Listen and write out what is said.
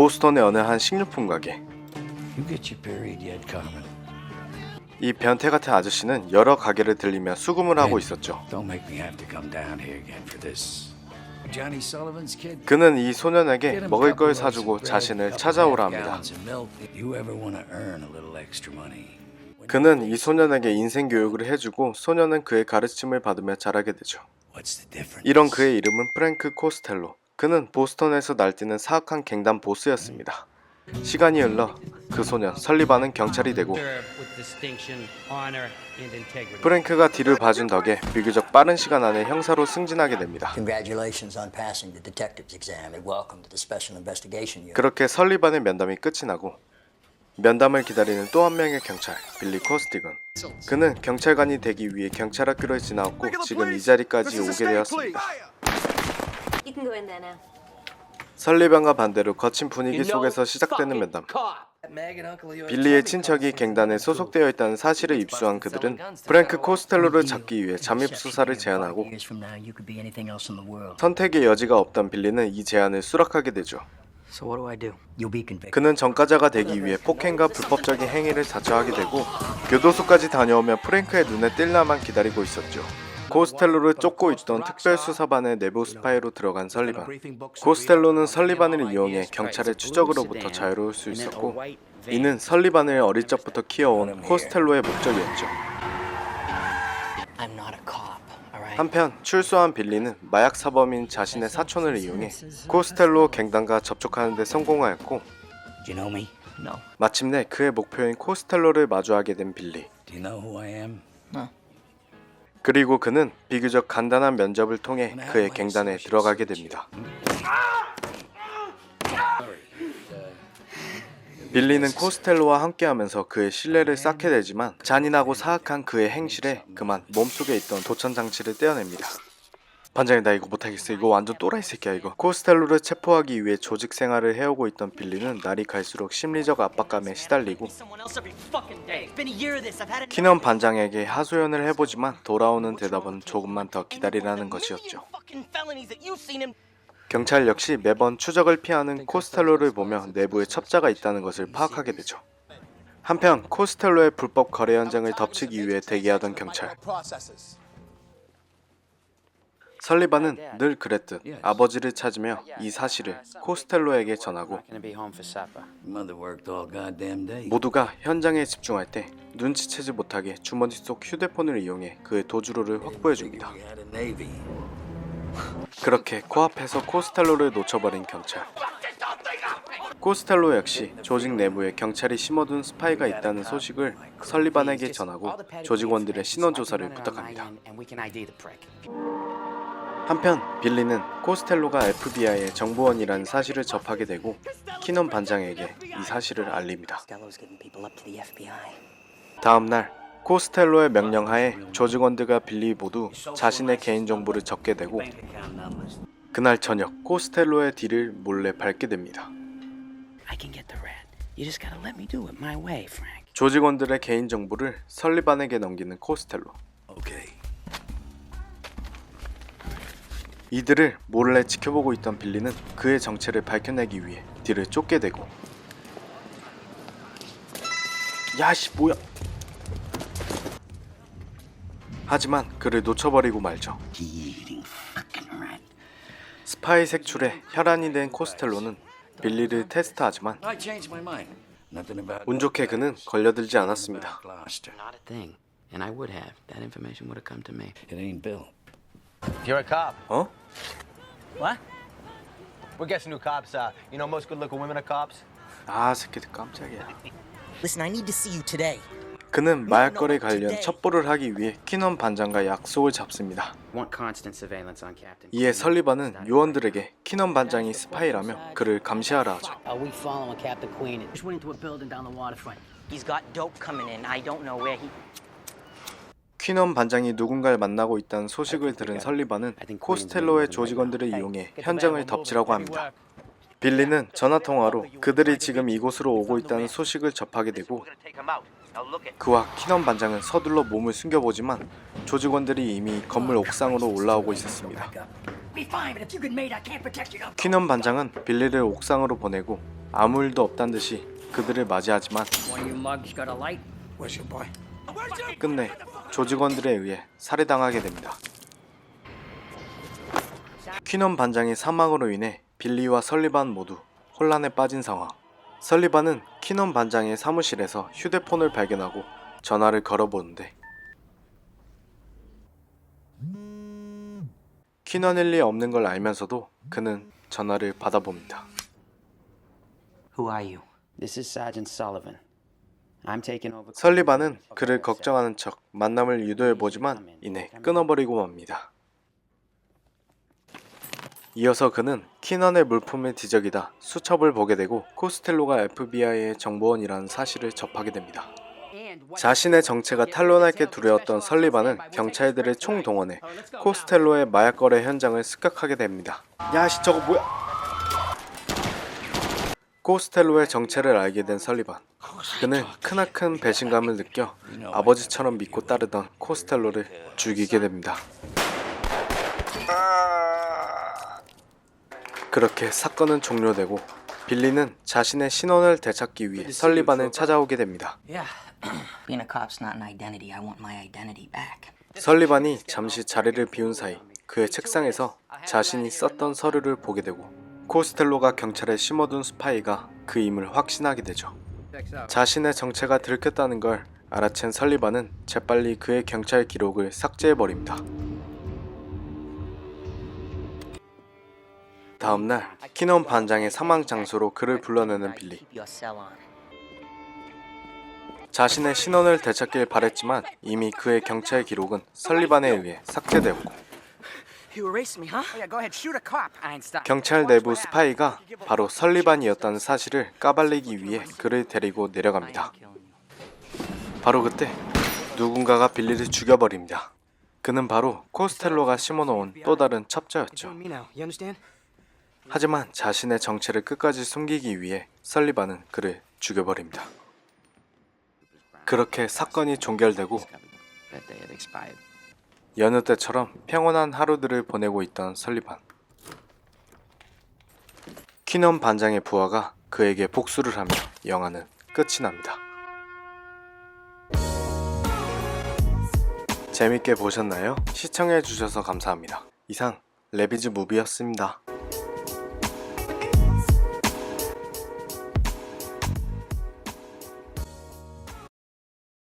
보스턴의 어느 한 식료품 가게. 이 변태 같은 아저씨는 여러 가게를 들리며 수금을 하고 있었죠. 그는 이 소년에게 먹을 걸 사주고 자신을 찾아오라 합니다. 그는 이 소년에게 인생 교육을 해주고 소년은 그의 가르침을 받으며 자라게 되죠. 이런 그의 이름은 프랭크 코스텔로. 그는 보스턴에서 날뛰는 사악한 갱단 보스였습니다. 시간이 흘러 그 소년 설리반은 경찰이 되고 프랭크가 뒤를 봐준 덕에 비교적 빠른 시간 안에 형사로 승진하게 됩니다. 그렇게 설리반의 면담이 끝이 나고 면담을 기다리는 또 한 명의 경찰, 빌리 코스티건. 그는 경찰관이 되기 위해 경찰학교를 지나왔고 지금 이 자리까지 오게 되었습니다. 설리반과 반대로 거친 분위기 속에서 시작되는 면담. 빌리의 친척이 갱단에 소속되어 있다는 사실을 입수한 그들은 프랭크 코스텔로를 잡기 위해 잠입 수사를 제안하고 선택의 여지가 없던 빌리는 이 제안을 수락하게 되죠. 그는 전과자가 되기 위해 폭행과 불법적인 행위를 자처하게 되고 교도소까지 다녀오며 프랭크의 눈에 띌 날만 기다리고 있었죠. 코스텔로를 쫓고 있던 특별수사반의 내부 스파이로 들어간 설리반. 코스텔로는 설리반을 이용해 경찰의 추적으로부터 자유로울 수 있었고 이는 설리반을 어릴 적부터 키워온 코스텔로의 목적이었죠. 한편 출소한 빌리는 마약 사범인 자신의 사촌을 이용해 코스텔로 갱단과 접촉하는 데 성공하였고 마침내 그의 목표인 코스텔로를 마주하게 된 빌리. 그리고 그는 비교적 간단한 면접을 통해 그의 갱단에 들어가게 됩니다. 빌리는 코스텔로와 함께하면서 그의 신뢰를 쌓게 되지만 잔인하고 사악한 그의 행실에 그만 몸속에 있던 도천장치를 떼어냅니다. 반장님, 나 이거 못하겠어. 이거 완전 또라이 새끼야 이거. 코스텔로를 체포하기 위해 조직 생활을 해오고 있던 빌리는 날이 갈수록 심리적 압박감에 시달리고 키넌 반장에게 하소연을 해보지만 돌아오는 대답은 조금만 더 기다리라는 것이었죠. 경찰 역시 매번 추적을 피하는 코스텔로를 보며 내부에 첩자가 있다는 것을 파악하게 되죠. 한편 코스텔로의 불법 거래 현장을 덮치기 위해 대기하던 경찰. 설리반은 늘 그랬듯 아버지를 찾으며 이 사실을 코스텔로에게 전하고 모두가 현장에 집중할 때 눈치채지 못하게 주머니 속 휴대폰을 이용해 그의 도주로를 확보해줍니다. 그렇게 코앞에서 코스텔로를 놓쳐버린 경찰. 코스텔로 역시 조직 내부에 경찰이 심어둔 스파이가 있다는 소식을 설리반에게 전하고 조직원들의 신원조사를 부탁합니다. 한편 빌리는 코스텔로가 FBI의 정보원이라는 사실을 접하게 되고 키넌 반장에게 이 사실을 알립니다. 다음날 코스텔로의 명령하에 조직원들과 빌리 모두 자신의 개인정보를 적게 되고 그날 저녁 코스텔로의 뒤를 몰래 밟게 됩니다. 조직원들의 개인정보를 설리반에게 넘기는 코스텔로. 이들을 몰래 지켜보고 있던 빌리는 그의 정체를 밝혀내기 위해 뒤를 쫓게 되고 야씨 뭐야. 하지만 그를 놓쳐버리고 말죠. 스파이 색출에 혈안이 된 코스텔로는 빌리를 테스트하지만 운 좋게 그는 걸려들지 않았습니다. You're a cop. 어? What? We're guessing who cops are. You know most good-looking women are cops? 아 새끼들 깜짝이야. Listen, I need to see you today. 그는 마약거래 관련 첩보를 하기 위해 키넌 반장과 약속을 잡습니다. 이에 설리반은 요원들에게 키넌 반장이 스파이라며 그를 감시하라 하죠. We following Captain Queen. Just went into a building down the waterfront. He's got dope coming in. I don't know where he. 퀴넌 반장이 누군가를 만나고 있다는 소식을 들은 설리반은 코스텔로의 조직원들을 이용해 현장을 덮치라고 합니다. 빌리는 전화통화로 그들이 지금 이곳으로 오고 있다는 소식을 접하게 되고 그와 퀴넌 반장은 서둘러 몸을 숨겨보지만 조직원들이 이미 건물 옥상으로 올라오고 있었습니다. 퀴넌 반장은 빌리를 옥상으로 보내고 아무 일도 없단 듯이 그들을 맞이하지만 One of you mugs got a light? Where's your boy? 끝내 조직원들에 의해 살해당하게 됩니다. 퀴넌 반장의 사망으로 인해 빌리와 설리반 모두 혼란에 빠진 상황. 설리반은 퀴넌 반장의 사무실에서 휴대폰을 발견하고 전화를 걸어보는데 퀴넌일 리 없는 걸 알면서도 그는 전화를 받아봅니다. Who are you? This is Sergeant Sullivan. I'm taking over. 설리반은 그를 걱정하는 척 만남을 유도해보지만 이내 끊어버리고 맙니다. 이어서 그는 퀴넌의 물품을 뒤적이다 수첩을 보게 되고 코스텔로가 FBI의 정보원이라는 사실을 접하게 됩니다. 자신의 정체가 탄로날 게 두려웠던 설리반은 경찰들을 총동원해 코스텔로의 마약 거래 현장을 습격하게 됩니다. 야씨 저거 뭐야? 코스텔로의 정체를 알게 된 설리반. 그는 크나큰 배신감을 느껴 아버지처럼 믿고 따르던 코스텔로를 죽이게 됩니다. 그렇게 사건은 종료되고 빌리는 자신의 신원을 되찾기 위해 설리반을 찾아오게 됩니다. Yeah. Being a cop's not an identity. I want my identity back. 설리반이 잠시 자리를 비운 사이 그의 책상에서 자신이 썼던 서류를 보게 되고 코스텔로가 경찰에 심어둔 스파이가 그임을 확신하게 되죠. 자신의 정체가 들켰다는 걸 알아챈 설리반은 재빨리 그의 경찰 기록을 삭제해버립니다. 다음날 퀴넌 반장의 사망 장소로 그를 불러내는 빌리. Keep your cell on. 자신의 신원을 되찾길 바랬지만 이미 그의 경찰 기록은 설리반에 의해 삭제되었고 You erased me, huh? Yeah, go ahead, shoot a cop, Einstein. 경찰 내부 스파이가 바로 설리반이었다는 사실을 까발리기 위해 그를 데리고 내려갑니다. 바로 그때 누군가가 빌리를 죽여버립니다. 그는 바로 코스텔로가 심어놓은 또 다른 첩자였죠. Me now, you understand? 하지만 자신의 정체를 끝까지 숨기기 위해 설리반은 그를 죽여버립니다. 그렇게 사건이 종결되고 That they had expired. 여느 때처럼 평온한 하루들을 보내고 있던 설리반. 퀴넌 반장의 부하가 그에게 복수를 하며 영화는 끝이 납니다. 재밌게 보셨나요? 시청해주셔서 감사합니다. 이상 레비즈 무비였습니다.